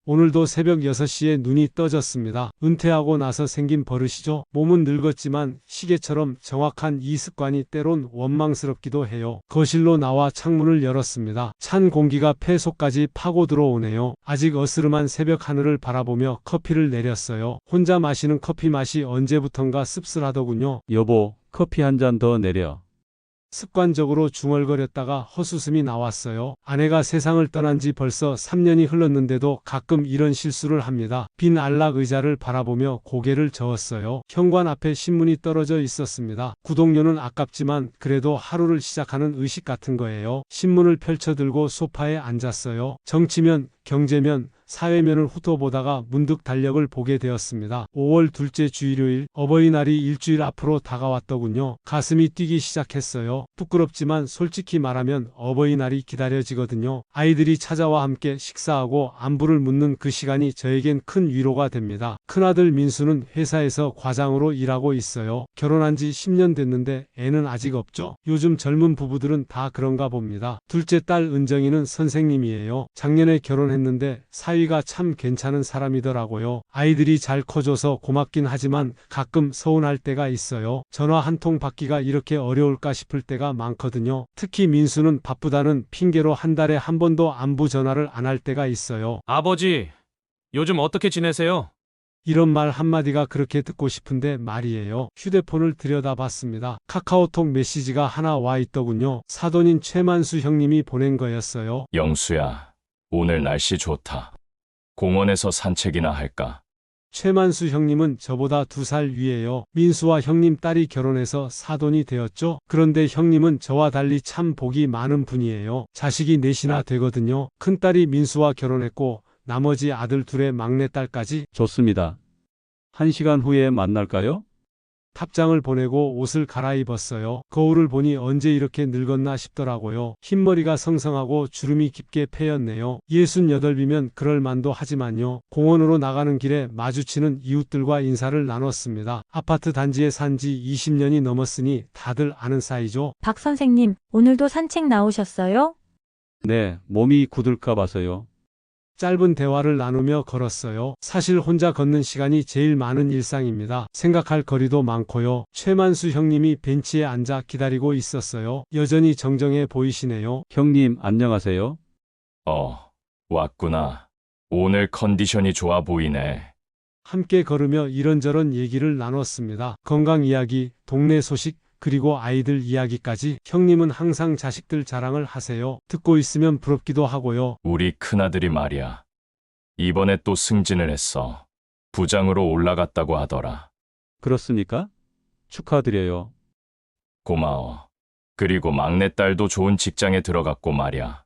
오늘도 새벽 6시에 눈이 떠졌습니다. 은퇴하고 나서 생긴 버릇이죠. 몸은 늙었지만 시계처럼 정확한 이 습관이 때론 원망스럽기도 해요. 거실로 나와 창문을 열었습니다. 찬 공기가 폐 속까지 파고 들어오네요. 아직 어스름한 새벽 하늘을 바라보며 커피를 내렸어요. 혼자 마시는 커피 맛이 언제부턴가 씁쓸하더군요. 여보, 커피 한 잔 더 내려. 습관적으로 중얼거렸다가 헛웃음이 나왔어요. 아내가 세상을 떠난 지 벌써 3년이 흘렀는데도 가끔 이런 실수를 합니다. 빈 안락 의자를 바라보며 고개를 저었어요. 현관 앞에 신문이 떨어져 있었습니다. 구독료는 아깝지만 그래도 하루를 시작하는 의식 같은 거예요. 신문을 펼쳐들고 소파에 앉았어요. 정치면, 경제면, 사회면을 훑어보다가 문득 달력을 보게 되었습니다. 5월 둘째 주일요일, 어버이날이 일주일 앞으로 다가왔더군요. 가슴이 뛰기 시작했어요. 부끄럽지만 솔직히 말하면 어버이날이 기다려지거든요. 아이들이 찾아와 함께 식사하고 안부를 묻는 그 시간이 저에겐 큰 위로가 됩니다. 큰아들 민수는 회사에서 과장으로 일하고 있어요. 결혼한 지 10년 됐는데 애는 아직 없죠. 요즘 젊은 부부들은 다 그런가 봅니다. 둘째 딸 은정이는 선생님이에요. 작년에 결혼했는데 사위가 참 괜찮은 사람이더라고요. 아이들이 잘 커줘서 고맙긴 하지만 가끔 서운할 때가 있어요. 전화 한 통 받기가 이렇게 어려울까 싶을 때가 많거든요. 특히 민수는 바쁘다는 핑계로 한 달에 한 번도 안부 전화를 안 할 때가 있어요. 아버지, 요즘 어떻게 지내세요? 이런 말 한마디가 그렇게 듣고 싶은데 말이에요. 휴대폰을 들여다봤습니다. 카카오톡 메시지가 하나 와 있더군요. 사돈인 최만수 형님이 보낸 거였어요. 영수야, 오늘 날씨 좋다. 공원에서 산책이나 할까? 최만수 형님은 저보다 2살 위에요. 민수와 형님 딸이 결혼해서 사돈이 되었죠. 그런데 형님은 저와 달리 참 복이 많은 분이에요. 자식이 넷이나 되거든요. 큰딸이 민수와 결혼했고 나머지 아들 둘의 막내딸까지. 좋습니다. 1시간 후에 만날까요? 탑장을 보내고 옷을 갈아입었어요. 거울을 보니 언제 이렇게 늙었나 싶더라고요. 흰머리가 성성하고 주름이 깊게 패였네요. 68이면 그럴 만도 하지만요. 공원으로 나가는 길에 마주치는 이웃들과 인사를 나눴습니다. 아파트 단지에 산 지 20년이 넘었으니 다들 아는 사이죠. 박 선생님, 오늘도 산책 나오셨어요? 네, 몸이 굳을까 봐서요. 짧은 대화를 나누며 걸었어요. 사실 혼자 걷는 시간이 제일 많은 일상입니다. 생각할 거리도 많고요. 최만수 형님이 벤치에 앉아 기다리고 있었어요. 여전히 정정해 보이시네요. 형님, 안녕하세요. 왔구나. 오늘 컨디션이 좋아 보이네. 함께 걸으며 이런저런 얘기를 나눴습니다. 건강 이야기, 동네 소식, 그리고 아이들 이야기까지. 형님은 항상 자식들 자랑을 하세요. 듣고 있으면 부럽기도 하고요. 우리 큰아들이 말이야. 이번에 또 승진을 했어. 부장으로 올라갔다고 하더라. 그렇습니까? 축하드려요. 고마워. 그리고 막내딸도 좋은 직장에 들어갔고 말이야.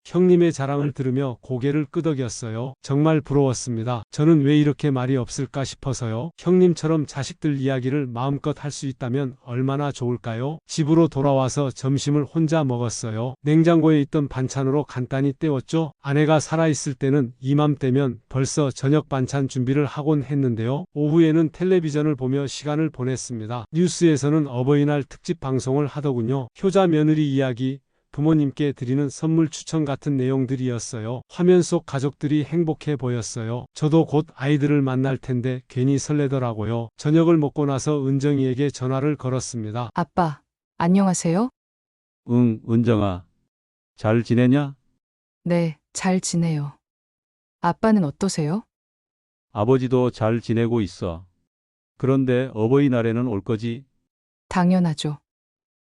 형님의 자랑을 들으며 고개를 끄덕였어요. 정말 부러웠습니다. 저는 왜 이렇게 말이 없을까 싶어서요. 형님처럼 자식들 이야기를 마음껏 할 수 있다면 얼마나 좋을까요? 집으로 돌아와서 점심을 혼자 먹었어요. 냉장고에 있던 반찬으로 간단히 때웠죠. 아내가 살아있을 때는 이맘때면 벌써 저녁 반찬 준비를 하곤 했는데요. 오후에는 텔레비전을 보며 시간을 보냈습니다. 뉴스에서는 어버이날 특집 방송을 하더군요. 효자 며느리 이야기, 부모님께 드리는 선물 추천 같은 내용들이었어요. 화면 속 가족들이 행복해 보였어요. 저도 곧 아이들을 만날 텐데 괜히 설레더라고요. 저녁을 먹고 나서 은정이에게 전화를 걸었습니다. 아빠, 안녕하세요? 응, 은정아. 잘 지내냐? 네, 잘 지내요. 아빠는 어떠세요? 아버지도 잘 지내고 있어. 그런데 어버이날에는 올 거지? 당연하죠.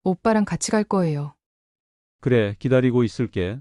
오빠랑 같이 갈 거예요. 그래, 기다리고 있을게.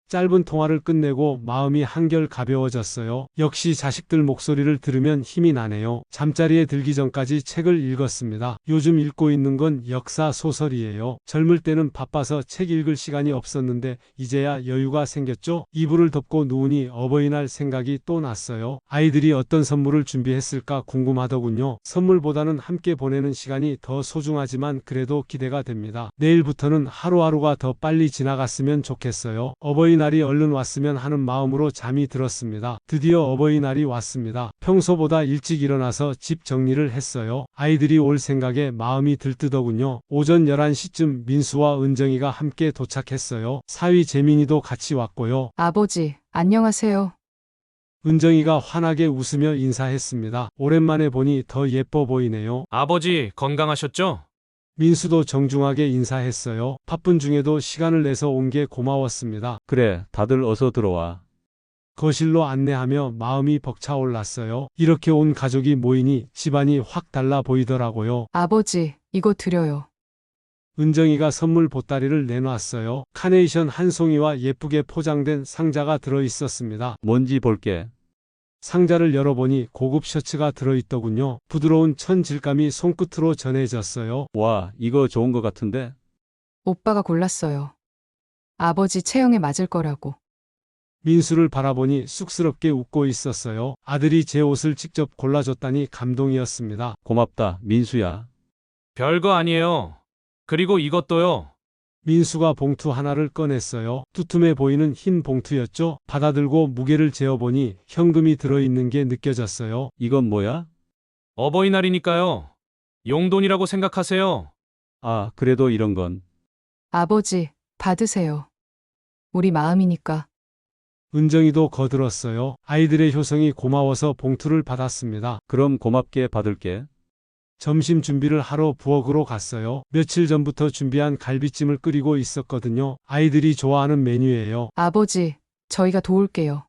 짧은 통화를 끝내고 마음이 한결 가벼워졌어요. 역시 자식들 목소리를 들으면 힘이 나네요. 잠자리에 들기 전까지 책을 읽었습니다. 요즘 읽고 있는 건 역사 소설이에요. 젊을 때는 바빠서 책 읽을 시간이 없었는데 이제야 여유가 생겼죠. 이불을 덮고 누우니 어버이날 생각이 또 났어요. 아이들이 어떤 선물을 준비했을까 궁금하더군요. 선물보다는 함께 보내는 시간이 더 소중하지만 그래도 기대가 됩니다. 내일부터는 하루하루가 더 빨리 지나갔으면 좋겠어요. 어버이날이 얼른 왔으면 하는 마음으로 잠이 들었습니다. 드디어 어버이날이 왔습니다. 평소보다 일찍 일어나서 집 정리를 했어요. 아이들이 올 생각에 마음이 들뜨더군요. 오전 11시쯤 민수와 은정이가 함께 도착했어요. 사위 재민이도 같이 왔고요. 아버지, 안녕하세요. 은정이가 환하게 웃으며 인사했습니다. 오랜만에 보니 더 예뻐 보이네요. 아버지 건강하셨죠? 민수도 정중하게 인사했어요. 바쁜 중에도 시간을 내서 온 게 고마웠습니다. 그래, 다들 어서 들어와. 거실로 안내하며 마음이 벅차올랐어요. 이렇게 온 가족이 모이니 집안이 확 달라 보이더라고요. 아버지, 이거 드려요. 은정이가 선물 보따리를 내놨어요. 카네이션 한 송이와 예쁘게 포장된 상자가 들어 있었습니다. 뭔지 볼게. 상자를 열어보니 고급 셔츠가 들어있더군요. 부드러운 천 질감이 손끝으로 전해졌어요. 와, 이거 좋은 거 같은데? 오빠가 골랐어요. 아버지 체형에 맞을 거라고. 민수를 바라보니 쑥스럽게 웃고 있었어요. 아들이 제 옷을 직접 골라줬다니 감동이었습니다. 고맙다, 민수야. 별거 아니에요. 그리고 이것도요. 민수가 봉투 하나를 꺼냈어요. 두툼해 보이는 흰 봉투였죠. 받아들고 무게를 재어보니 현금이 들어있는 게 느껴졌어요. 이건 뭐야? 어버이날이니까요. 용돈이라고 생각하세요. 아, 그래도 이런 건. 아버지, 받으세요. 우리 마음이니까. 은정이도 거들었어요. 아이들의 효성이 고마워서 봉투를 받았습니다. 그럼 고맙게 받을게. 점심 준비를 하러 부엌으로 갔어요. 며칠 전부터 준비한 갈비찜을 끓이고 있었거든요. 아이들이 좋아하는 메뉴예요. 아버지, 저희가 도울게요.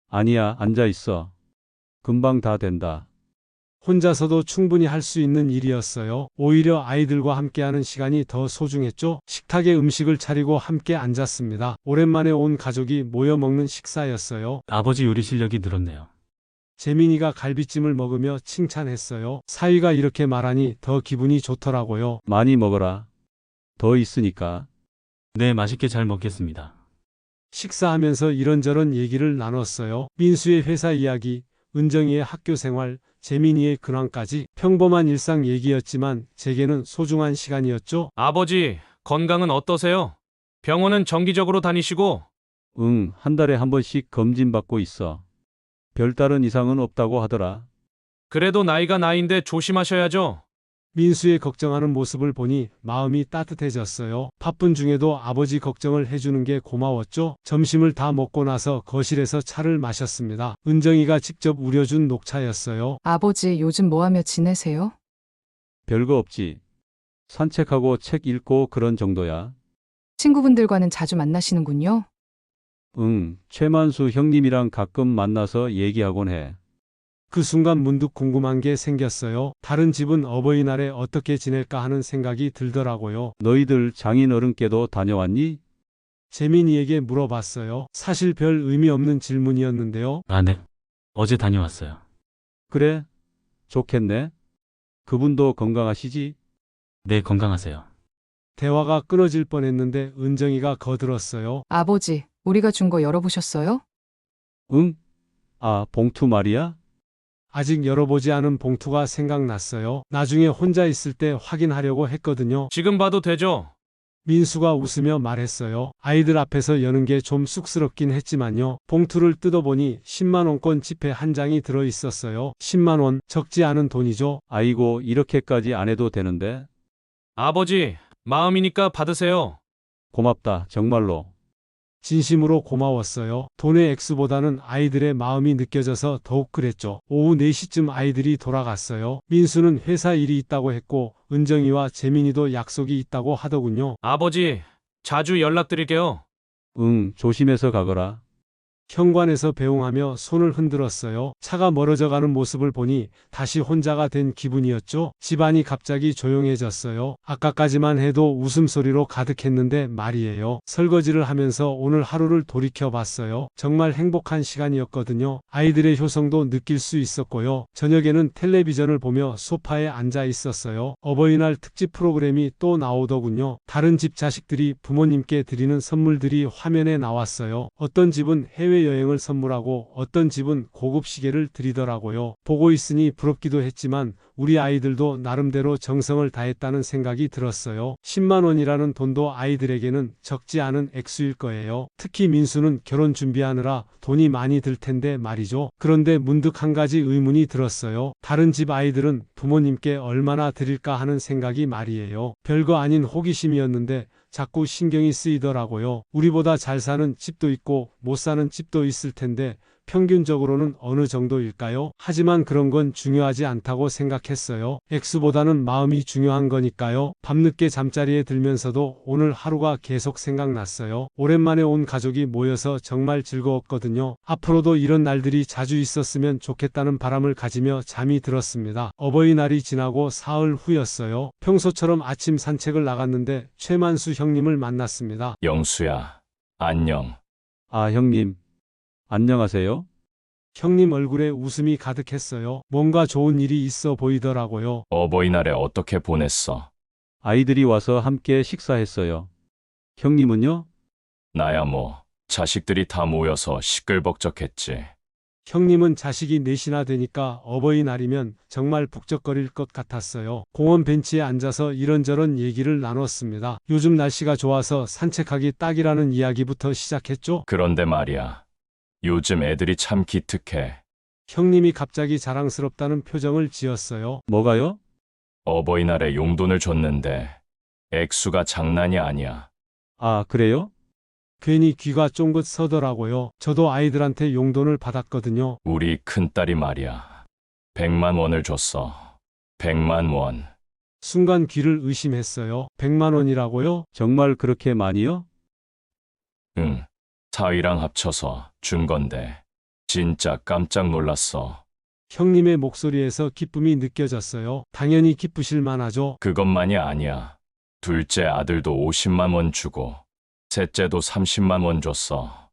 아니야, 앉아 있어. 금방 다 된다. 혼자서도 충분히 할 수 있는 일이었어요. 오히려 아이들과 함께하는 시간이 더 소중했죠. 식탁에 음식을 차리고 함께 앉았습니다. 오랜만에 온 가족이 모여 먹는 식사였어요. 아버지 요리 실력이 늘었네요. 재민이가 갈비찜을 먹으며 칭찬했어요. 사위가 이렇게 말하니 더 기분이 좋더라고요. 많이 먹어라. 더 있으니까. 네, 맛있게 잘 먹겠습니다. 식사하면서 이런저런 얘기를 나눴어요. 민수의 회사 이야기, 은정이의 학교 생활, 재민이의 근황까지 평범한 일상 얘기였지만 제게는 소중한 시간이었죠. 아버지 건강은 어떠세요? 병원은 정기적으로 다니시고 응, 한 달에 한 번씩 검진받고 있어. 별다른 이상은 없다고 하더라. 그래도 나이가 나이인데 조심하셔야죠. 민수의 걱정하는 모습을 보니 마음이 따뜻해졌어요. 바쁜 중에도 아버지 걱정을 해주는 게 고마웠죠. 점심을 다 먹고 나서 거실에서 차를 마셨습니다. 은정이가 직접 우려준 녹차였어요. 아버지, 요즘 뭐 하며 지내세요? 별거 없지. 산책하고 책 읽고 그런 정도야. 친구분들과는 자주 만나시는군요. 응, 최만수 형님이랑 가끔 만나서 얘기하곤 해. 그 순간 문득 궁금한 게 생겼어요. 다른 집은 어버이날에 어떻게 지낼까 하는 생각이 들더라고요. 너희들 장인어른께도 다녀왔니? 재민이에게 물어봤어요. 사실 별 의미 없는 질문이었는데요. 아, 네. 어제 다녀왔어요. 그래? 좋겠네. 그분도 건강하시지? 네, 건강하세요. 대화가 끊어질 뻔했는데 은정이가 거들었어요. 아버지, 우리가 준 거 열어보셨어요? 응? 아, 봉투 말이야? 아직 열어보지 않은 봉투가 생각났어요. 나중에 혼자 있을 때 확인하려고 했거든요. 지금 봐도 되죠? 민수가 웃으며 말했어요. 아이들 앞에서 여는 게 좀 쑥스럽긴 했지만요. 봉투를 뜯어보니 10만원권 지폐 한 장이 들어있었어요. 10만원, 적지 않은 돈이죠. 아이고, 이렇게까지 안 해도 되는데. 아버지 마음이니까 받으세요. 고맙다, 정말로. 진심으로 고마웠어요. 돈의 액수보다는 아이들의 마음이 느껴져서 더욱 그랬죠. 오후 4시쯤 아이들이 돌아갔어요. 민수는 회사 일이 있다고 했고 은정이와 재민이도 약속이 있다고 하더군요. 아버지 자주 연락드릴게요. 응, 조심해서 가거라. 현관에서 배웅하며 손을 흔들었어요. 차가 멀어져가는 모습을 보니 다시 혼자가 된 기분이었죠. 집안이 갑자기 조용해졌어요. 아까까지만 해도 웃음소리로 가득했는데 말이에요. 설거지를 하면서 오늘 하루를 돌이켜봤어요. 정말 행복한 시간이었거든요. 아이들의 효성도 느낄 수 있었고요. 저녁에는 텔레비전을 보며 소파에 앉아 있었어요. 어버이날 특집 프로그램이 또 나오더군요. 다른 집 자식들이 부모님께 드리는 선물들이 화면에 나왔어요. 어떤 집은 해외여행을 선물하고 어떤 집은 고급 시계를 드리더라고요. 보고 있으니 부럽기도 했지만 우리 아이들도 나름대로 정성을 다했다는 생각이 들었어요. 10만 원이라는 돈도 아이들에게는 적지 않은 액수일 거예요. 특히 민수는 결혼 준비하느라 돈이 많이 들 텐데 말이죠. 그런데 문득 한 가지 의문이 들었어요. 다른 집 아이들은 부모님께 얼마나 드릴까 하는 생각이 말이에요. 별거 아닌 호기심이었는데 자꾸 신경이 쓰이더라고요. 우리보다 잘 사는 집도 있고 못 사는 집도 있을 텐데 평균적으로는 어느 정도일까요? 하지만 그런 건 중요하지 않다고 생각했어요. 액수보다는 마음이 중요한 거니까요. 밤늦게 잠자리에 들면서도 오늘 하루가 계속 생각났어요. 오랜만에 온 가족이 모여서 정말 즐거웠거든요. 앞으로도 이런 날들이 자주 있었으면 좋겠다는 바람을 가지며 잠이 들었습니다. 어버이날이 지나고 사흘 후였어요. 평소처럼 아침 산책을 나갔는데 최만수 형님을 만났습니다. 영수야, 안녕. 아, 형님. 안녕하세요? 형님 얼굴에 웃음이 가득했어요. 뭔가 좋은 일이 있어 보이더라고요. 어버이날에 어떻게 보냈어? 아이들이 와서 함께 식사했어요. 형님은요? 나야 뭐, 자식들이 다 모여서 시끌벅적했지. 형님은 자식이 넷이나 되니까 어버이날이면 정말 북적거릴 것 같았어요. 공원 벤치에 앉아서 이런저런 얘기를 나눴습니다. 요즘 날씨가 좋아서 산책하기 딱이라는 이야기부터 시작했죠. 그런데 말이야. 요즘 애들이 참 기특해. 형님이 갑자기 자랑스럽다는 표정을 지었어요. 뭐가요? 어버이날에 용돈을 줬는데 액수가 장난이 아니야. 아, 그래요? 괜히 귀가 쫑긋 서더라고요. 저도 아이들한테 용돈을 받았거든요. 우리 큰딸이 말이야. 100만 원을 줬어. 100만 원. 순간 귀를 의심했어요. 100만 원이라고요? 정말 그렇게 많이요? 응. 사위랑 합쳐서 준 건데. 진짜 깜짝 놀랐어. 형님의 목소리에서 기쁨이 느껴졌어요. 당연히 기쁘실 만하죠. 그것만이 아니야. 둘째 아들도 50만 원 주고, 셋째도 30만 원 줬어.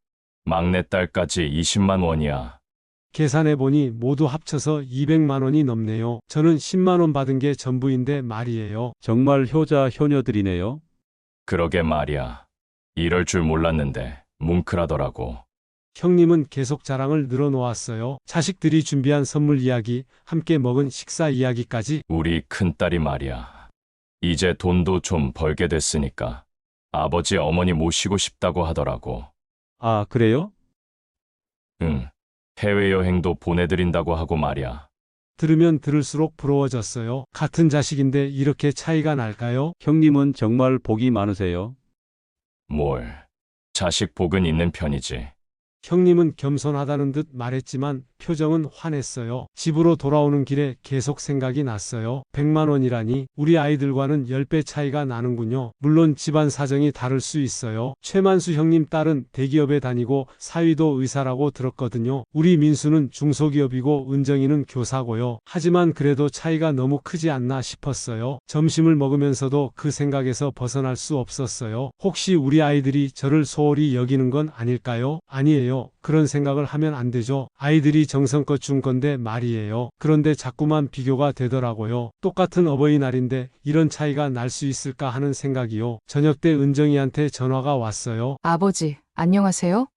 막내딸까지 20만 원이야. 계산해보니 모두 합쳐서 200만 원이 넘네요. 저는 10만 원 받은 게 전부인데 말이에요. 정말 효자 효녀들이네요. 그러게 말이야. 이럴 줄 몰랐는데 뭉클하더라고. 형님은 계속 자랑을 늘어놓았어요. 자식들이 준비한 선물 이야기, 함께 먹은 식사 이야기까지. 우리 큰딸이 말이야. 이제 돈도 좀 벌게 됐으니까 아버지 어머니 모시고 싶다고 하더라고. 아, 그래요? 응. 해외여행도 보내드린다고 하고 말이야. 들으면 들을수록 부러워졌어요. 같은 자식인데 이렇게 차이가 날까요? 형님은 정말 복이 많으세요. 뭘. 자식 복은 있는 편이지. 형님은 겸손하다는 듯 말했지만 표정은 환했어요. 집으로 돌아오는 길에 계속 생각이 났어요. 100만 원이라니 우리 아이들과는 10배 차이가 나는군요. 물론 집안 사정이 다를 수 있어요. 최만수 형님 딸은 대기업에 다니고 사위도 의사라고 들었거든요. 우리 민수는 중소기업이고 은정이는 교사고요. 하지만 그래도 차이가 너무 크지 않나 싶었어요. 점심을 먹으면서도 그 생각에서 벗어날 수 없었어요. 혹시 우리 아이들이 저를 소홀히 여기는 건 아닐까요? 아니에요. 그런 생각을 하면 안 되죠. 아이들이 정성껏 준 건데 말이에요. 그런데 자꾸만 비교가 되더라고요. 똑같은 어버이날인데 이런 차이가 날 수 있을까 하는 생각이요. 저녁 때 은정이한테 전화가 왔어요. 아버지, 안녕하세요?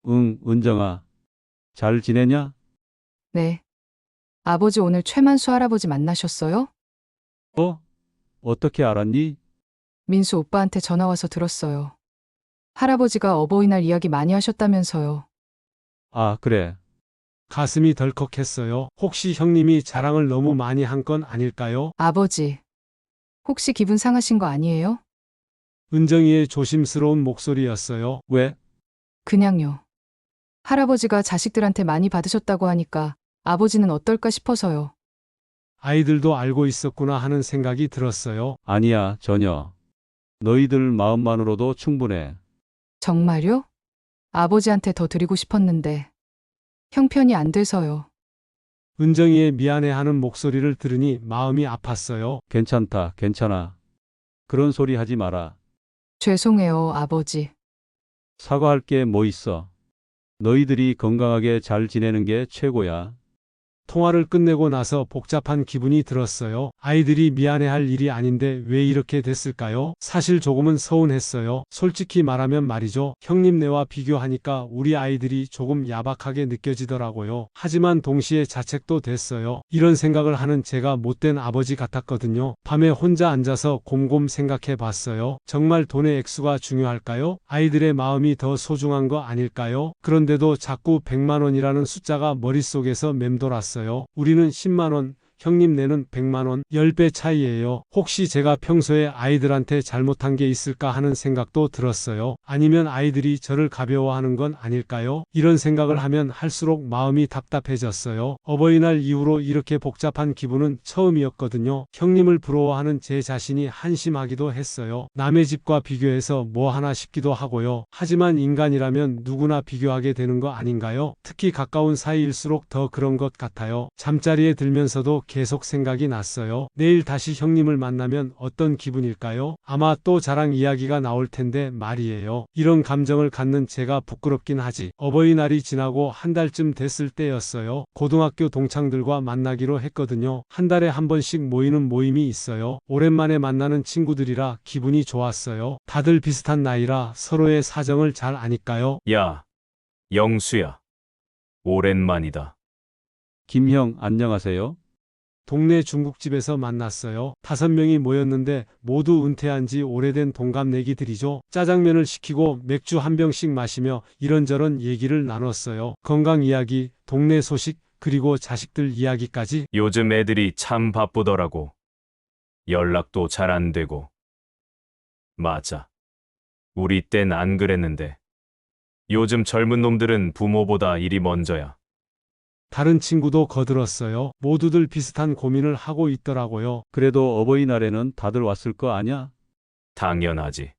응, 은정아. 잘 지내냐? 네. 아버지 오늘 최만수 할아버지 만나셨어요? 어떻게 알았니? 민수 오빠한테 전화 와서 들었어요. 할아버지가 어버이날 이야기 많이 하셨다면서요. 아, 그래. 가슴이 덜컥했어요. 혹시 형님이 자랑을 너무 많이 한 건 아닐까요? 아버지, 혹시 기분 상하신 거 아니에요? 은정이의 조심스러운 목소리였어요. 왜? 그냥요. 할아버지가 자식들한테 많이 받으셨다고 하니까 아버지는 어떨까 싶어서요. 아이들도 알고 있었구나 하는 생각이 들었어요. 아니야, 전혀. 너희들 마음만으로도 충분해. 정말요? 아버지한테 더 드리고 싶었는데 형편이 안 돼서요. 은정이의 미안해하는 목소리를 들으니 마음이 아팠어요. 괜찮다, 괜찮아. 그런 소리 하지 마라. 죄송해요, 아버지. 사과할 게 뭐 있어. 너희들이 건강하게 잘 지내는 게 최고야. 통화를 끝내고 나서 복잡한 기분이 들었어요. 아이들이 미안해할 일이 아닌데 왜 이렇게 됐을까요? 사실 조금은 서운했어요. 솔직히 말하면 말이죠. 형님네와 비교하니까 우리 아이들이 조금 야박하게 느껴지더라고요. 하지만 동시에 자책도 됐어요. 이런 생각을 하는 제가 못된 아버지 같았거든요. 밤에 혼자 앉아서 곰곰 생각해 봤어요. 정말 돈의 액수가 중요할까요? 아이들의 마음이 더 소중한 거 아닐까요? 그런데도 자꾸 100만 원이라는 숫자가 머릿속에서 맴돌았어요. 우리는 10만 원, 형님 내는 100만 원, 10배 차이예요. 혹시 제가 평소에 아이들한테 잘못한 게 있을까 하는 생각도 들었어요. 아니면 아이들이 저를 가벼워하는 건 아닐까요? 이런 생각을 하면 할수록 마음이 답답해졌어요. 어버이날 이후로 이렇게 복잡한 기분은 처음이었거든요. 형님을 부러워하는 제 자신이 한심하기도 했어요. 남의 집과 비교해서 뭐 하나 싶기도 하고요. 하지만 인간이라면 누구나 비교하게 되는 거 아닌가요? 특히 가까운 사이일수록 더 그런 것 같아요. 잠자리에 들면서도 계속 생각이 났어요. 내일 다시 형님을 만나면 어떤 기분일까요? 아마 또 자랑 이야기가 나올 텐데 말이에요. 이런 감정을 갖는 제가 부끄럽긴 하지. 어버이날이 지나고 한 달쯤 됐을 때였어요. 고등학교 동창들과 만나기로 했거든요. 한 달에 한 번씩 모이는 모임이 있어요. 오랜만에 만나는 친구들이라 기분이 좋았어요. 다들 비슷한 나이라 서로의 사정을 잘 아니까요. 야, 영수야. 오랜만이다. 김형 안녕하세요. 동네 중국집에서 만났어요. 5명이 모였는데 모두 은퇴한 지 오래된 동갑내기들이죠. 짜장면을 시키고 맥주 한 병씩 마시며 이런저런 얘기를 나눴어요. 건강 이야기, 동네 소식, 그리고 자식들 이야기까지. 요즘 애들이 참 바쁘더라고. 연락도 잘 안 되고. 맞아. 우리 땐 안 그랬는데. 요즘 젊은 놈들은 부모보다 일이 먼저야. 다른 친구도 거들었어요. 모두들 비슷한 고민을 하고 있더라고요. 그래도 어버이날에는 다들 왔을 거 아냐? 당연하지.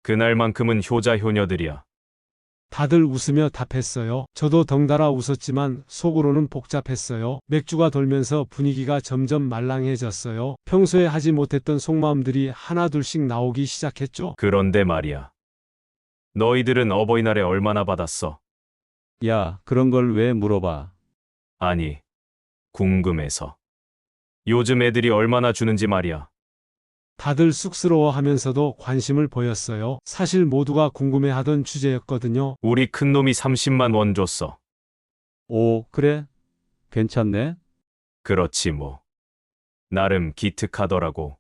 그날만큼은 효자 효녀들이야. 다들 웃으며 답했어요. 저도 덩달아 웃었지만 속으로는 복잡했어요. 맥주가 돌면서 분위기가 점점 말랑해졌어요. 평소에 하지 못했던 속마음들이 하나둘씩 나오기 시작했죠. 그런데 말이야. 너희들은 어버이날에 얼마나 받았어? 야, 그런 걸 왜 물어봐? 아니, 궁금해서. 요즘 애들이 얼마나 주는지 말이야. 다들 쑥스러워하면서도 관심을 보였어요. 사실 모두가 궁금해하던 주제였거든요. 우리 큰놈이 30만 원 줬어. 오, 그래? 괜찮네? 그렇지 뭐. 나름 기특하더라고.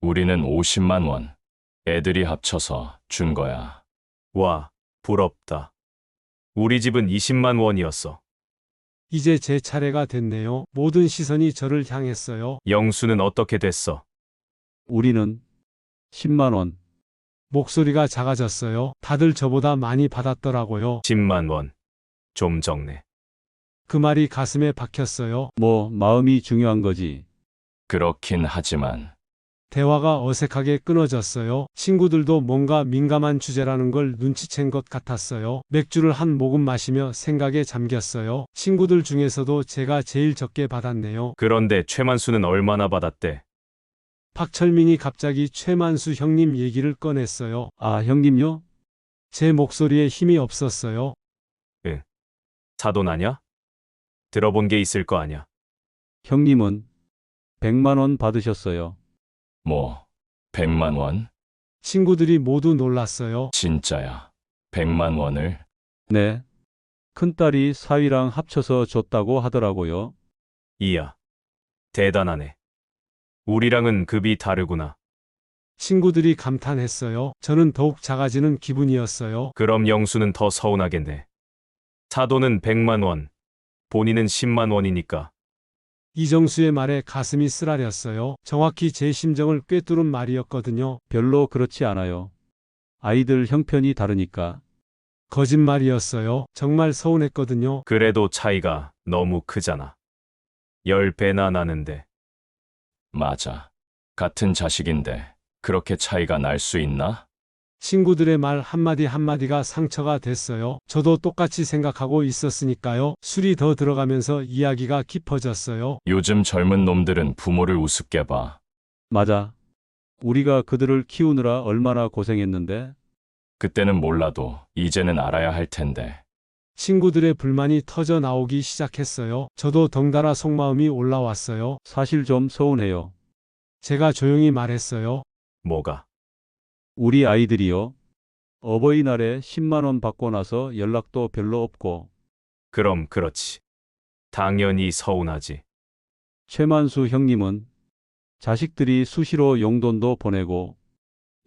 우리는 50만 원. 애들이 합쳐서 준 거야. 와, 부럽다. 우리 집은 20만 원이었어. 이제 제 차례가 됐네요. 모든 시선이 저를 향했어요. 영수는 어떻게 됐어? 우리는 10만 원. 목소리가 작아졌어요. 다들 저보다 많이 받았더라고요. 10만 원. 좀 적네. 그 말이 가슴에 박혔어요. 뭐 마음이 중요한 거지. 그렇긴 하지만 대화가 어색하게 끊어졌어요. 친구들도 뭔가 민감한 주제라는 걸 눈치챈 것 같았어요. 맥주를 한 모금 마시며 생각에 잠겼어요. 친구들 중에서도 제가 제일 적게 받았네요. 그런데 최만수는 얼마나 받았대? 박철민이 갑자기 최만수 형님 얘기를 꺼냈어요. 아, 형님요? 제 목소리에 힘이 없었어요. 사돈 아냐? 들어본 게 있을 거 아냐? 형님은 100만 원 받으셨어요. 뭐 100만 원? 친구들이 모두 놀랐어요. 진짜야. 100만 원을? 네. 큰딸이 사위랑 합쳐서 줬다고 하더라고요. 이야. 대단하네. 우리랑은 급이 다르구나. 친구들이 감탄했어요. 저는 더욱 작아지는 기분이었어요. 그럼 영수는 더 서운하겠네. 사돈은 100만 원, 본인은 10만 원이니까. 이정수의 말에 가슴이 쓰라렸어요. 정확히 제 심정을 꿰뚫은 말이었거든요. 별로 그렇지 않아요. 아이들 형편이 다르니까. 거짓말이었어요. 정말 서운했거든요. 그래도 차이가 너무 크잖아. 10배나 나는데. 맞아. 같은 자식인데 그렇게 차이가 날 수 있나? 친구들의 말 한마디 한마디가 상처가 됐어요. 저도 똑같이 생각하고 있었으니까요. 술이 더 들어가면서 이야기가 깊어졌어요. 요즘 젊은 놈들은 부모를 우습게 봐. 맞아. 우리가 그들을 키우느라 얼마나 고생했는데. 그때는 몰라도 이제는 알아야 할 텐데. 친구들의 불만이 터져 나오기 시작했어요. 저도 덩달아 속마음이 올라왔어요. 사실 좀 서운해요. 제가 조용히 말했어요. 뭐가? 우리 아이들이요. 어버이날에 10만 원 받고 나서 연락도 별로 없고. 그럼 그렇지. 당연히 서운하지. 최만수 형님은 자식들이 수시로 용돈도 보내고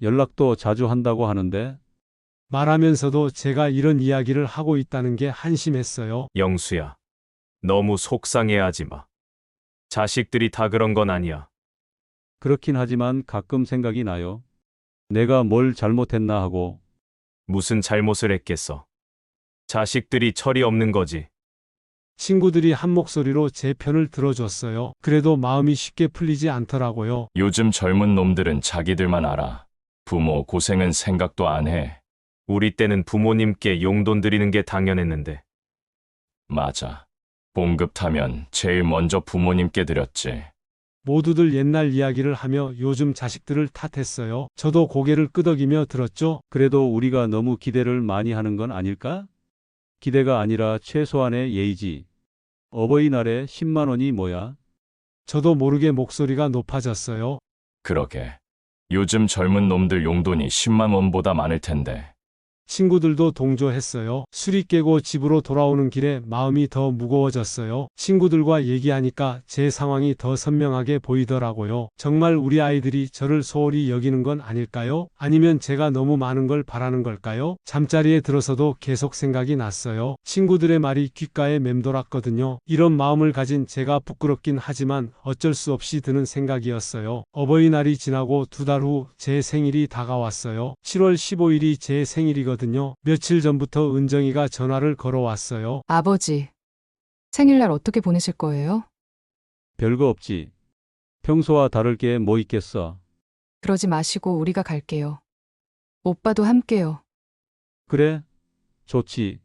연락도 자주 한다고 하는데. 말하면서도 제가 이런 이야기를 하고 있다는 게 한심했어요. 영수야. 너무 속상해하지 마. 자식들이 다 그런 건 아니야. 그렇긴 하지만 가끔 생각이 나요. 내가 뭘 잘못했나 하고. 무슨 잘못을 했겠어. 자식들이 철이 없는 거지. 친구들이 한 목소리로 제 편을 들어줬어요. 그래도 마음이 쉽게 풀리지 않더라고요. 요즘 젊은 놈들은 자기들만 알아. 부모 고생은 생각도 안 해. 우리 때는 부모님께 용돈 드리는 게 당연했는데. 맞아. 봉급 타면 제일 먼저 부모님께 드렸지. 모두들 옛날 이야기를 하며 요즘 자식들을 탓했어요. 저도 고개를 끄덕이며 들었죠. 그래도 우리가 너무 기대를 많이 하는 건 아닐까? 기대가 아니라 최소한의 예의지. 어버이날에 10만 원이 뭐야? 저도 모르게 목소리가 높아졌어요. 그러게. 요즘 젊은 놈들 용돈이 10만 원보다 많을 텐데. 친구들도 동조했어요. 술이 깨고 집으로 돌아오는 길에 마음이 더 무거워졌어요. 친구들과 얘기하니까 제 상황이 더 선명하게 보이더라고요. 정말 우리 아이들이 저를 소홀히 여기는 건 아닐까요? 아니면 제가 너무 많은 걸 바라는 걸까요? 잠자리에 들어서도 계속 생각이 났어요. 친구들의 말이 귓가에 맴돌았거든요. 이런 마음을 가진 제가 부끄럽긴 하지만 어쩔 수 없이 드는 생각이었어요. 어버이날이 지나고 2달 후 제 생일이 다가왔어요. 7월 15일이 제 생일이거든요. 며칠 전부터 은정이가 전화를 걸어왔어요. 아버지, 생일날 어떻게 보내실 거예요? 별거 없지. 평소와 다를 게 뭐 있겠어. 그러지 마시고 우리가 갈게요. 오빠도 함께요. 그래? 좋지.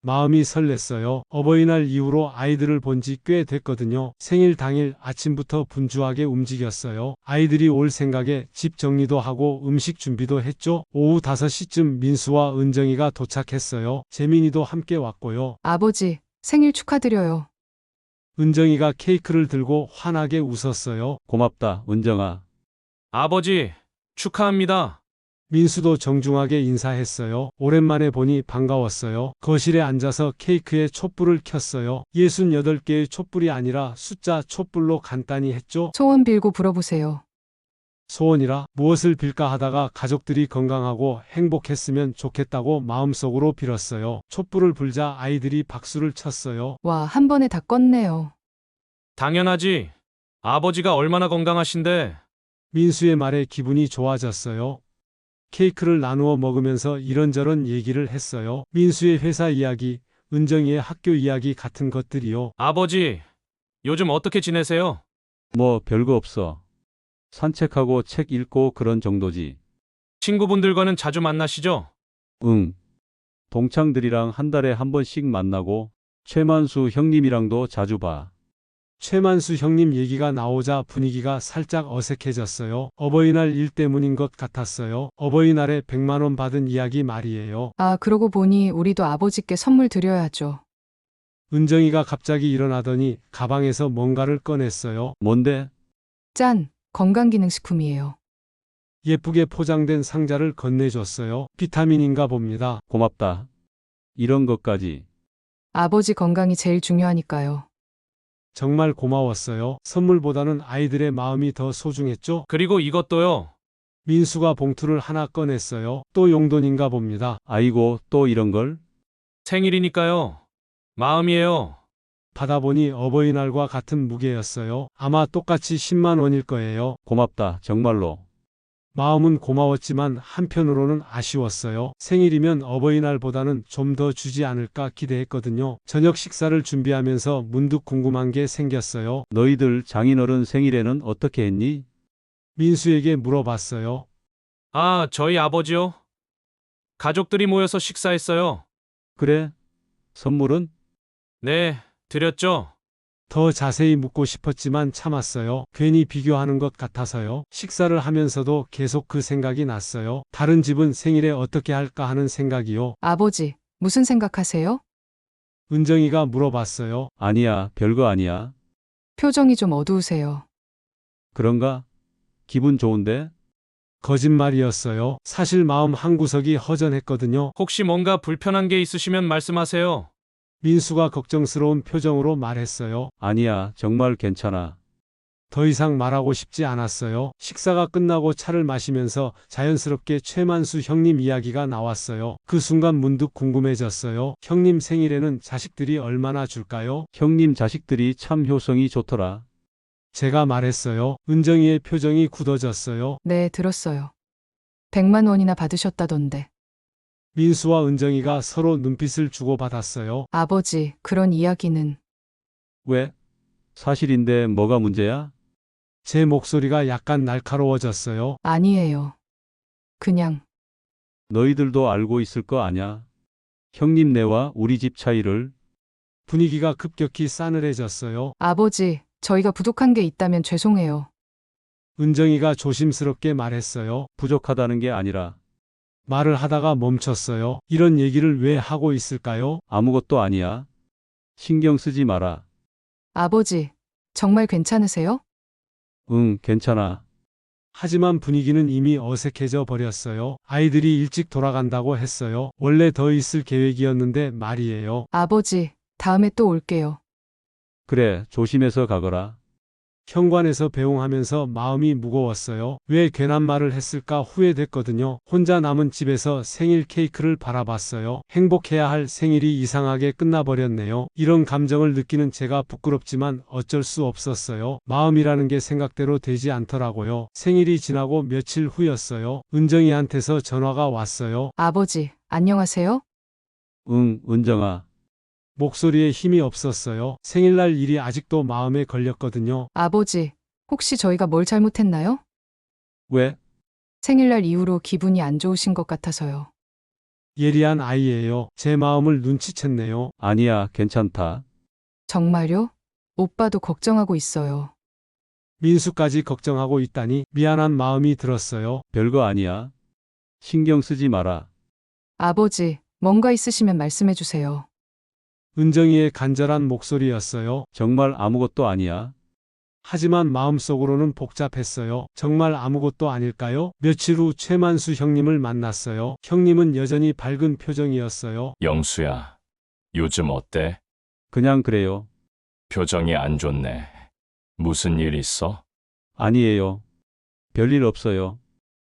마음이 설렜어요. 어버이날 이후로 아이들을 본 지 꽤 됐거든요. 생일 당일 아침부터 분주하게 움직였어요. 아이들이 올 생각에 집 정리도 하고 음식 준비도 했죠. 오후 5시쯤 민수와 은정이가 도착했어요. 재민이도 함께 왔고요. 아버지, 생일 축하드려요. 은정이가 케이크를 들고 환하게 웃었어요. 고맙다, 은정아. 아버지, 축하합니다. 민수도 정중하게 인사했어요. 오랜만에 보니 반가웠어요. 거실에 앉아서 케이크에 촛불을 켰어요. 68개의 촛불이 아니라 숫자 촛불로 간단히 했죠. 소원 빌고 불어보세요. 소원이라 무엇을 빌까 하다가 가족들이 건강하고 행복했으면 좋겠다고 마음속으로 빌었어요. 촛불을 불자 아이들이 박수를 쳤어요. 와, 한 번에 다 껐네요. 당연하지. 아버지가 얼마나 건강하신데. 민수의 말에 기분이 좋아졌어요. 케이크를 나누어 먹으면서 이런저런 얘기를 했어요. 민수의 회사 이야기, 은정이의 학교 이야기 같은 것들이요. 아버지, 요즘 어떻게 지내세요? 뭐 별거 없어. 산책하고 책 읽고 그런 정도지. 친구분들과는 자주 만나시죠? 응. 동창들이랑 한 달에 한 번씩 만나고 최만수 형님이랑도 자주 봐. 최만수 형님 얘기가 나오자 분위기가 살짝 어색해졌어요. 어버이날 일 때문인 것 같았어요. 어버이날에 100만 원 받은 이야기 말이에요. 아, 그러고 보니 우리도 아버지께 선물 드려야죠. 은정이가 갑자기 일어나더니 가방에서 뭔가를 꺼냈어요. 뭔데? 짠! 건강기능식품이에요. 예쁘게 포장된 상자를 건네줬어요. 비타민인가 봅니다. 고맙다. 이런 것까지. 아버지 건강이 제일 중요하니까요. 정말 고마웠어요. 선물보다는 아이들의 마음이 더 소중했죠. 그리고 이것도요. 민수가 봉투를 하나 꺼냈어요. 또 용돈인가 봅니다. 아이고, 또 이런 걸? 생일이니까요. 마음이에요. 받아보니 어버이날과 같은 무게였어요. 아마 똑같이 10만 원일 거예요. 고맙다, 정말로. 마음은 고마웠지만 한편으로는 아쉬웠어요. 생일이면 어버이날보다는 좀 더 주지 않을까 기대했거든요. 저녁 식사를 준비하면서 문득 궁금한 게 생겼어요. 너희들 장인어른 생일에는 어떻게 했니? 민수에게 물어봤어요. 아, 저희 아버지요? 가족들이 모여서 식사했어요. 그래? 선물은? 네, 드렸죠. 더 자세히 묻고 싶었지만 참았어요. 괜히 비교하는 것 같아서요. 식사를 하면서도 계속 그 생각이 났어요. 다른 집은 생일에 어떻게 할까 하는 생각이요. 아버지, 무슨 생각하세요? 은정이가 물어봤어요. 아니야, 별거 아니야. 표정이 좀 어두우세요. 그런가? 기분 좋은데? 거짓말이었어요. 사실 마음 한구석이 허전했거든요. 혹시 뭔가 불편한 게 있으시면 말씀하세요. 민수가 걱정스러운 표정으로 말했어요. 아니야, 정말 괜찮아. 더 이상 말하고 싶지 않았어요. 식사가 끝나고 차를 마시면서 자연스럽게 최만수 형님 이야기가 나왔어요. 그 순간 문득 궁금해졌어요. 형님 생일에는 자식들이 얼마나 줄까요? 형님 자식들이 참 효성이 좋더라. 제가 말했어요. 은정이의 표정이 굳어졌어요. 네, 들었어요. 100만 원이나 받으셨다던데. 민수와 은정이가 서로 눈빛을 주고받았어요. 아버지, 그런 이야기는. 왜? 사실인데 뭐가 문제야? 제 목소리가 약간 날카로워졌어요. 아니에요. 그냥. 너희들도 알고 있을 거 아냐? 형님네와 우리 집 차이를. 분위기가 급격히 싸늘해졌어요. 아버지, 저희가 부족한 게 있다면 죄송해요. 은정이가 조심스럽게 말했어요. 부족하다는 게 아니라 말을 하다가 멈췄어요. 이런 얘기를 왜 하고 있을까요? 아무것도 아니야. 신경 쓰지 마라. 아버지, 정말 괜찮으세요? 응, 괜찮아. 하지만 분위기는 이미 어색해져 버렸어요. 아이들이 일찍 돌아간다고 했어요. 원래 더 있을 계획이었는데 말이에요. 아버지, 다음에 또 올게요. 그래, 조심해서 가거라. 현관에서 배웅하면서 마음이 무거웠어요. 왜 괜한 말을 했을까 후회됐거든요. 혼자 남은 집에서 생일 케이크를 바라봤어요. 행복해야 할 생일이 이상하게 끝나버렸네요. 이런 감정을 느끼는 제가 부끄럽지만 어쩔 수 없었어요. 마음이라는 게 생각대로 되지 않더라고요. 생일이 지나고 며칠 후였어요. 은정이한테서 전화가 왔어요. 아버지, 안녕하세요? 응, 은정아. 목소리에 힘이 없었어요. 생일날 일이 아직도 마음에 걸렸거든요. 아버지, 혹시 저희가 뭘 잘못했나요? 왜? 생일날 이후로 기분이 안 좋으신 것 같아서요. 예리한 아이예요. 제 마음을 눈치챘네요. 아니야, 괜찮다. 정말요? 오빠도 걱정하고 있어요. 민수까지 걱정하고 있다니 미안한 마음이 들었어요. 별거 아니야. 신경 쓰지 마라. 아버지, 뭔가 있으시면 말씀해 주세요. 은정이의 간절한 목소리였어요. 정말 아무것도 아니야. 하지만 마음속으로는 복잡했어요. 정말 아무것도 아닐까요? 며칠 후 최만수 형님을 만났어요. 형님은 여전히 밝은 표정이었어요. 영수야, 요즘 어때? 그냥 그래요. 표정이 안 좋네. 무슨 일 있어? 아니에요. 별일 없어요.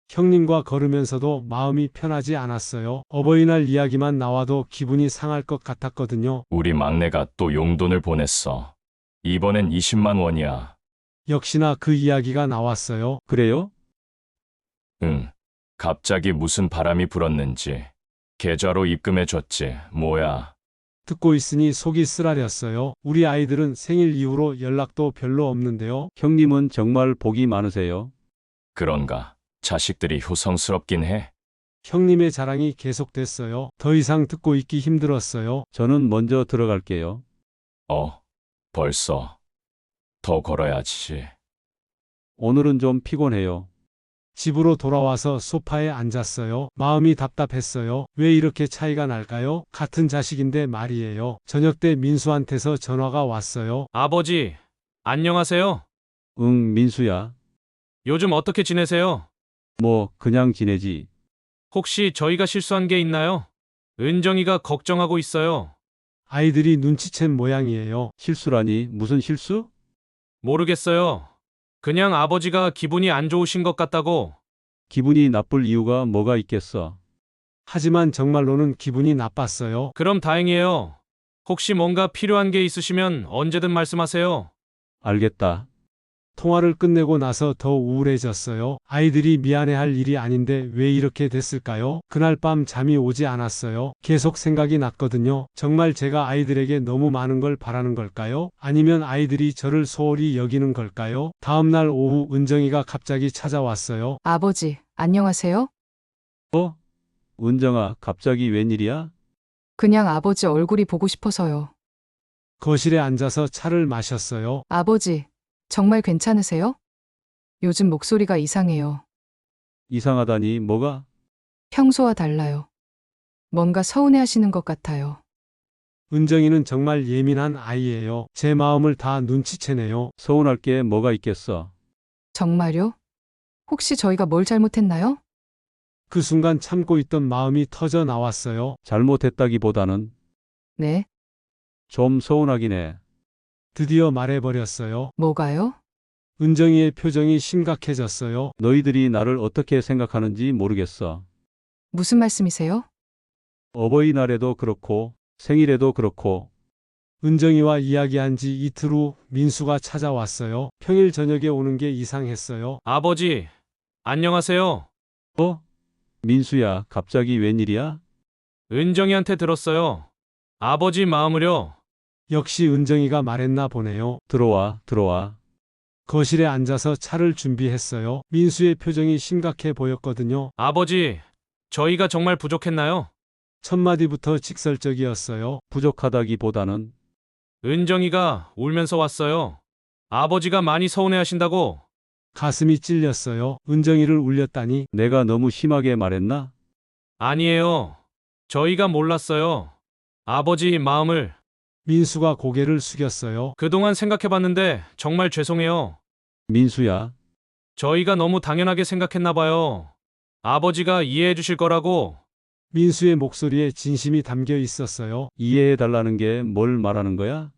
형님과 걸으면서도 마음이 편하지 않았어요. 어버이날 이야기만 나와도 기분이 상할 것 같았거든요. 우리 막내가 또 용돈을 보냈어. 이번엔 20만 원이야. 역시나 그 이야기가 나왔어요. 그래요? 응. 갑자기 무슨 바람이 불었는지. 계좌로 입금해줬지. 뭐야. 듣고 있으니 속이 쓰라렸어요. 우리 아이들은 생일 이후로 연락도 별로 없는데요. 형님은 정말 복이 많으세요. 그런가. 자식들이 효성스럽긴 해. 형님의 자랑이 계속됐어요. 더 이상 듣고 있기 힘들었어요. 저는 먼저 들어갈게요. 벌써. 더 걸어야지. 오늘은 좀 피곤해요. 집으로 돌아와서 소파에 앉았어요. 마음이 답답했어요. 왜 이렇게 차이가 날까요? 같은 자식인데 말이에요. 저녁 때 민수한테서 전화가 왔어요. 아버지, 안녕하세요. 응, 민수야. 요즘 어떻게 지내세요? 뭐, 그냥 지내지. 혹시 저희가 실수한 게 있나요? 은정이가 걱정하고 있어요. 아이들이 눈치챈 모양이에요. 실수라니, 무슨 실수? 모르겠어요. 그냥 아버지가 기분이 안 좋으신 것 같다고. 기분이 나쁠 이유가 뭐가 있겠어. 하지만 정말로는 기분이 나빴어요. 그럼 다행이에요. 혹시 뭔가 필요한 게 있으시면 언제든 말씀하세요. 알겠다. 통화를 끝내고 나서 더 우울해졌어요. 아이들이 미안해할 일이 아닌데 왜 이렇게 됐을까요? 그날 밤 잠이 오지 않았어요. 계속 생각이 났거든요. 정말 제가 아이들에게 너무 많은 걸 바라는 걸까요? 아니면 아이들이 저를 소홀히 여기는 걸까요? 다음 날 오후 은정이가 갑자기 찾아왔어요. 아버지, 안녕하세요? 은정아, 갑자기 웬일이야? 그냥 아버지 얼굴이 보고 싶어서요. 거실에 앉아서 차를 마셨어요. 아버지, 정말 괜찮으세요? 요즘 목소리가 이상해요. 이상하다니, 뭐가? 평소와 달라요. 뭔가 서운해하시는 것 같아요. 은정이는 정말 예민한 아이예요. 제 마음을 다 눈치채네요. 서운할 게 뭐가 있겠어. 정말요? 혹시 저희가 뭘 잘못했나요? 그 순간 참고 있던 마음이 터져 나왔어요. 잘못했다기보다는 네, 좀 서운하긴 해. 드디어 말해버렸어요. 뭐가요? 은정이의 표정이 심각해졌어요. 너희들이 나를 어떻게 생각하는지 모르겠어. 무슨 말씀이세요? 어버이날에도 그렇고 생일에도 그렇고 은정이와 이야기한 지 이틀 후 민수가 찾아왔어요. 평일 저녁에 오는 게 이상했어요. 아버지, 안녕하세요. 민수야, 갑자기 웬일이야? 은정이한테 들었어요. 아버지 마음을요. 역시 은정이가 말했나 보네요. 들어와, 들어와. 거실에 앉아서 차를 준비했어요. 민수의 표정이 심각해 보였거든요. 아버지, 저희가 정말 부족했나요? 첫 마디부터 직설적이었어요. 부족하다기보다는 은정이가 울면서 왔어요. 아버지가 많이 서운해하신다고. 가슴이 찔렸어요. 은정이를 울렸다니. 내가 너무 심하게 말했나? 아니에요. 저희가 몰랐어요. 아버지 마음을. 민수가 고개를 숙였어요. 그동안 생각해봤는데 정말 죄송해요. 민수야, 저희가 너무 당연하게 생각했나 봐요. 아버지가 이해해 주실 거라고. 민수의 목소리에 진심이 담겨 있었어요. 이해해달라는 게 뭘 말하는 거야?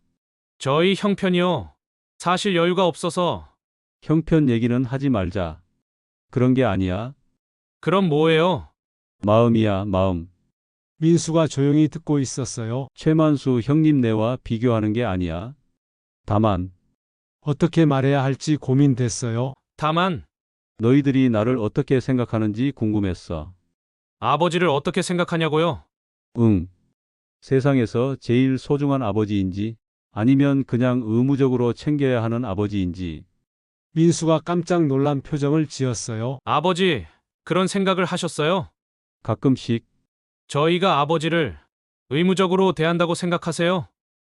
저희 형편이요. 사실 여유가 없어서. 형편 얘기는 하지 말자. 그런 게 아니야. 그럼 뭐예요? 마음이야, 마음. 민수가 조용히 듣고 있었어요. 최만수 형님네와 비교하는 게 아니야. 다만, 어떻게 말해야 할지 고민됐어요. 다만, 너희들이 나를 어떻게 생각하는지 궁금했어. 아버지를 어떻게 생각하냐고요? 응. 세상에서 제일 소중한 아버지인지, 아니면 그냥 의무적으로 챙겨야 하는 아버지인지. 민수가 깜짝 놀란 표정을 지었어요. 아버지, 그런 생각을 하셨어요? 가끔씩 저희가 아버지를 의무적으로 대한다고 생각하세요?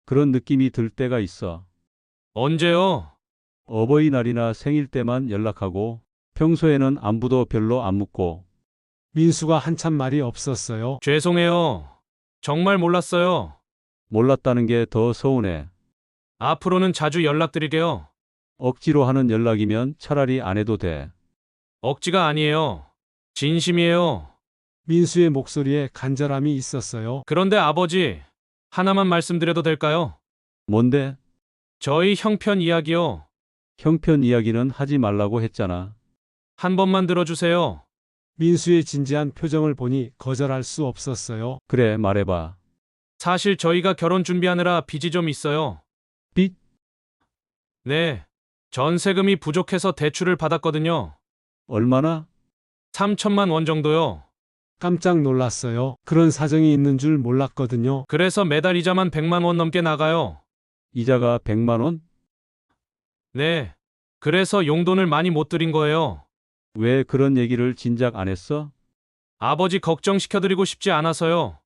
그런 느낌이 들 때가 있어. 언제요? 어버이날이나 생일 때만 연락하고, 평소에는 안부도 별로 안 묻고. 민수가 한참 말이 없었어요. 죄송해요. 정말 몰랐어요. 몰랐다는 게 더 서운해. 앞으로는 자주 연락드릴게요. 억지로 하는 연락이면 차라리 안 해도 돼. 억지가 아니에요. 진심이에요. 민수의 목소리에 간절함이 있었어요. 그런데 아버지, 하나만 말씀드려도 될까요? 뭔데? 저희 형편 이야기요. 형편 이야기는 하지 말라고 했잖아. 한 번만 들어주세요. 민수의 진지한 표정을 보니 거절할 수 없었어요. 그래, 말해봐. 사실 저희가 결혼 준비하느라 빚이 좀 있어요. 빚? 네. 전세금이 부족해서 대출을 받았거든요. 얼마나? 3천만 원 정도요. 깜짝 놀랐어요. 그런 사정이 있는 줄 몰랐거든요. 그래서 매달 이자만 100만 원 넘게 나가요. 이자가 100만 원? 네. 그래서 용돈을 많이 못 드린 거예요. 왜 그런 얘기를 진작 안 했어? 아버지 걱정시켜드리고 싶지 않아서요.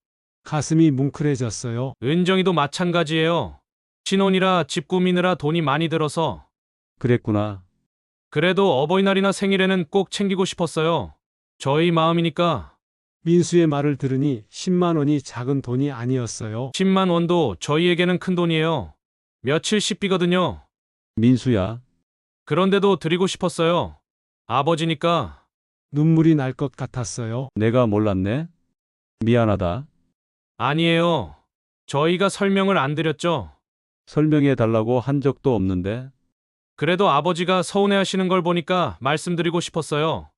가슴이 뭉클해졌어요. 은정이도 마찬가지예요. 신혼이라 집 꾸미느라 돈이 많이 들어서. 그랬구나. 그래도 어버이날이나 생일에는 꼭 챙기고 싶었어요. 저희 마음이니까. 민수의 말을 들으니 10만 원이 작은 돈이 아니었어요. 10만 원도 저희에게는 큰 돈이에요. 며칠 식비거든요. 민수야, 그런데도 드리고 싶었어요. 아버지니까. 눈물이 날 것 같았어요. 내가 몰랐네. 미안하다. 아니에요. 저희가 설명을 안 드렸죠. 설명해 달라고 한 적도 없는데. 그래도 아버지가 서운해하시는 걸 보니까 말씀드리고 싶었어요.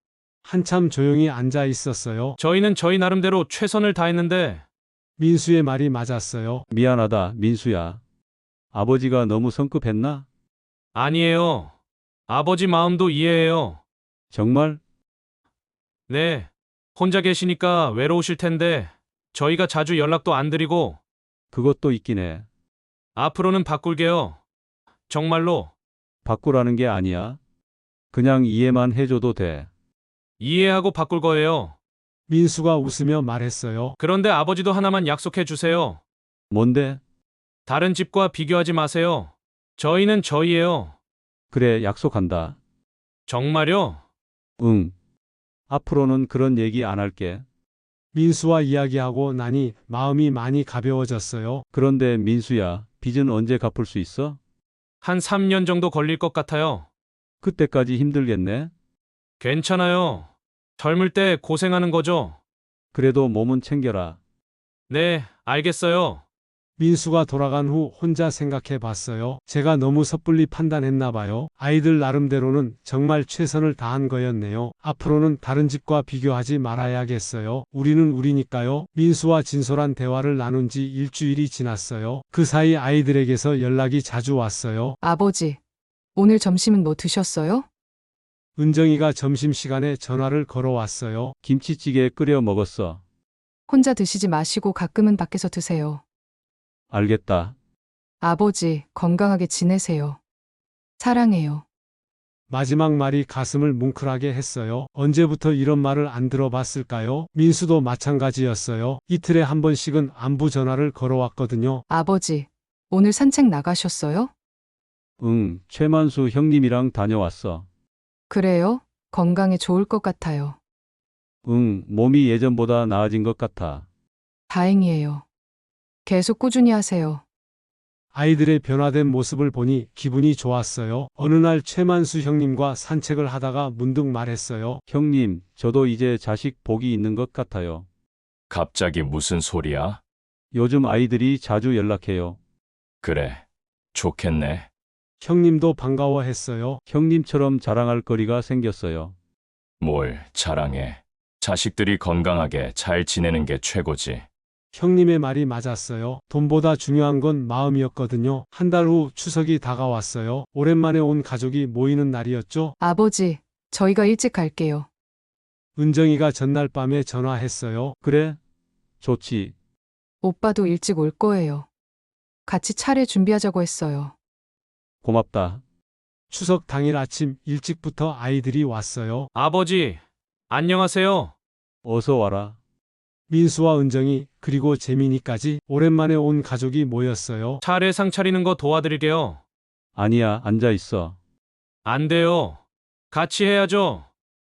한참 조용히 앉아 있었어요. 저희는 저희 나름대로 최선을 다했는데. 민수의 말이 맞았어요. 미안하다, 민수야. 아버지가 너무 성급했나? 아니에요. 아버지 마음도 이해해요. 정말? 네. 혼자 계시니까 외로우실 텐데 저희가 자주 연락도 안 드리고 그것도 있긴 해. 앞으로는 바꿀게요. 정말로. 바꾸라는 게 아니야. 그냥 이해만 해줘도 돼. 이해하고 바꿀 거예요. 민수가 웃으며 말했어요. 그런데 아버지도 하나만 약속해 주세요. 뭔데? 다른 집과 비교하지 마세요. 저희는 저희예요. 그래, 약속한다. 정말요? 응. 앞으로는 그런 얘기 안 할게. 민수와 이야기하고 나니 마음이 많이 가벼워졌어요. 그런데 민수야, 빚은 언제 갚을 수 있어? 한 3년 정도 걸릴 것 같아요. 그때까지 힘들겠네. 괜찮아요. 젊을 때 고생하는 거죠? 그래도 몸은 챙겨라. 네, 알겠어요. 민수가 돌아간 후 혼자 생각해 봤어요. 제가 너무 섣불리 판단했나 봐요. 아이들 나름대로는 정말 최선을 다한 거였네요. 앞으로는 다른 집과 비교하지 말아야겠어요. 우리는 우리니까요. 민수와 진솔한 대화를 나눈 지 일주일이 지났어요. 그 사이 아이들에게서 연락이 자주 왔어요. 아버지, 오늘 점심은 뭐 드셨어요? 은정이가 점심시간에 전화를 걸어왔어요. 김치찌개 끓여 먹었어. 혼자 드시지 마시고 가끔은 밖에서 드세요. 알겠다. 아버지, 건강하게 지내세요. 사랑해요. 마지막 말이 가슴을 뭉클하게 했어요. 언제부터 이런 말을 안 들어봤을까요? 민수도 마찬가지였어요. 이틀에 한 번씩은 안부 전화를 걸어왔거든요. 아버지, 오늘 산책 나가셨어요? 응, 최만수 형님이랑 다녀왔어. 그래요? 건강에 좋을 것 같아요. 응, 몸이 예전보다 나아진 것 같아. 다행이에요. 계속 꾸준히 하세요. 아이들의 변화된 모습을 보니 기분이 좋았어요. 어느 날 최만수 형님과 산책을 하다가 문득 말했어요. 형님, 저도 이제 자식 복이 있는 것 같아요. 갑자기 무슨 소리야? 요즘 아이들이 자주 연락해요. 그래. 좋겠네. 형님도 반가워했어요. 형님처럼 자랑할 거리가 생겼어요. 뭘 자랑해. 자식들이 건강하게 잘 지내는 게 최고지. 형님의 말이 맞았어요. 돈보다 중요한 건 마음이었거든요. 한 달 후 추석이 다가왔어요. 오랜만에 온 가족이 모이는 날이었죠. 아버지, 저희가 일찍 갈게요. 은정이가 전날 밤에 전화했어요. 그래? 좋지. 오빠도 일찍 올 거예요. 같이 차례 준비하자고 했어요. 고맙다. 추석 당일 아침 일찍부터 아이들이 왔어요. 아버지, 안녕하세요. 어서 와라. 민수와 은정이 그리고 재민이까지 오랜만에 온 가족이 모였어요. 차례상 차리는 거 도와드릴게요. 아니야, 앉아 있어. 안 돼요. 같이 해야죠.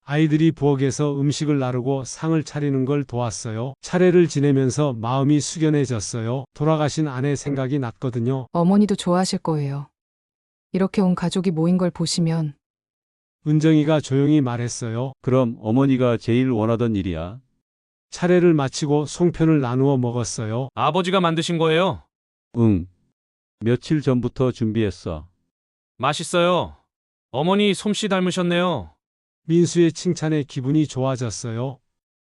아이들이 부엌에서 음식을 나르고 상을 차리는 걸 도왔어요. 차례를 지내면서 마음이 숙연해졌어요. 돌아가신 아내 생각이 났거든요. 어머니도 좋아하실 거예요. 이렇게 온 가족이 모인 걸 보시면 은정이가 조용히 말했어요. 그럼 어머니가 제일 원하던 일이야. 차례를 마치고 송편을 나누어 먹었어요. 아버지가 만드신 거예요. 응. 며칠 전부터 준비했어. 맛있어요. 어머니 솜씨 닮으셨네요. 민수의 칭찬에 기분이 좋아졌어요.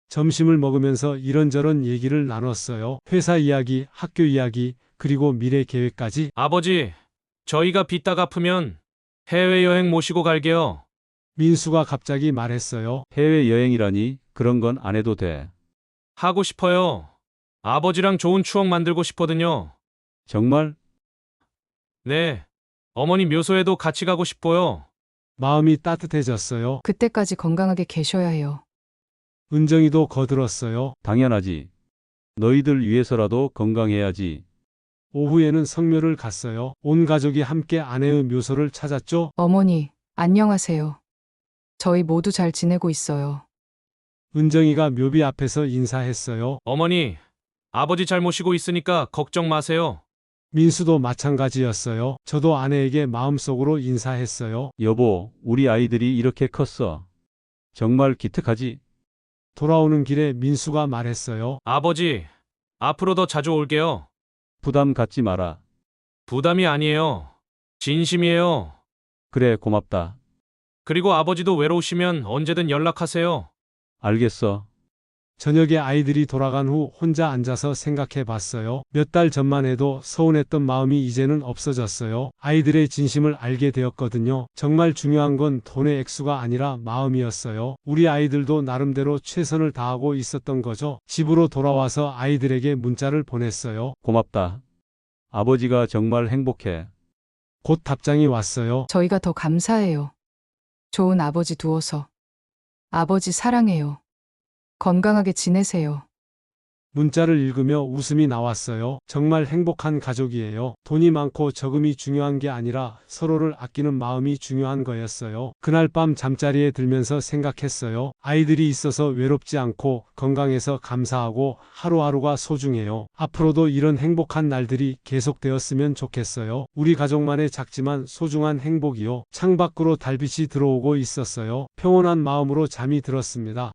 점심을 먹으면서 이런저런 얘기를 나눴어요. 회사 이야기, 학교 이야기, 그리고 미래 계획까지. 아버지, 저희가 빚 다 갚으면 해외여행 모시고 갈게요. 민수가 갑자기 말했어요. 해외여행이라니 그런 건 안 해도 돼. 하고 싶어요. 아버지랑 좋은 추억 만들고 싶거든요. 정말? 네. 어머니 묘소에도 같이 가고 싶어요. 마음이 따뜻해졌어요. 그때까지 건강하게 계셔야 해요. 은정이도 거들었어요. 당연하지. 너희들 위해서라도 건강해야지. 오후에는 성묘를 갔어요. 온 가족이 함께 아내의 묘소를 찾았죠. 어머니, 안녕하세요. 저희 모두 잘 지내고 있어요. 은정이가 묘비 앞에서 인사했어요. 어머니, 아버지 잘 모시고 있으니까 걱정 마세요. 민수도 마찬가지였어요. 저도 아내에게 마음속으로 인사했어요. 여보, 우리 아이들이 이렇게 컸어. 정말 기특하지? 돌아오는 길에 민수가 말했어요. 아버지, 앞으로 더 자주 올게요. 부담 갖지 마라. 부담이 아니에요. 진심이에요. 그래, 고맙다. 그리고 아버지도 외로우시면 언제든 연락하세요. 알겠어. 저녁에 아이들이 돌아간 후 혼자 앉아서 생각해 봤어요. 몇 달 전만 해도 서운했던 마음이 이제는 없어졌어요. 아이들의 진심을 알게 되었거든요. 정말 중요한 건 돈의 액수가 아니라 마음이었어요. 우리 아이들도 나름대로 최선을 다하고 있었던 거죠. 집으로 돌아와서 아이들에게 문자를 보냈어요. 고맙다. 아버지가 정말 행복해. 곧 답장이 왔어요. 저희가 더 감사해요. 좋은 아버지 두어서. 아버지 사랑해요. 건강하게 지내세요. 문자를 읽으며 웃음이 나왔어요. 정말 행복한 가족이에요. 돈이 많고 적음이 중요한 게 아니라 서로를 아끼는 마음이 중요한 거였어요. 그날 밤 잠자리에 들면서 생각했어요. 아이들이 있어서 외롭지 않고 건강해서 감사하고 하루하루가 소중해요. 앞으로도 이런 행복한 날들이 계속되었으면 좋겠어요. 우리 가족만의 작지만 소중한 행복이요. 창밖으로 달빛이 들어오고 있었어요. 평온한 마음으로 잠이 들었습니다.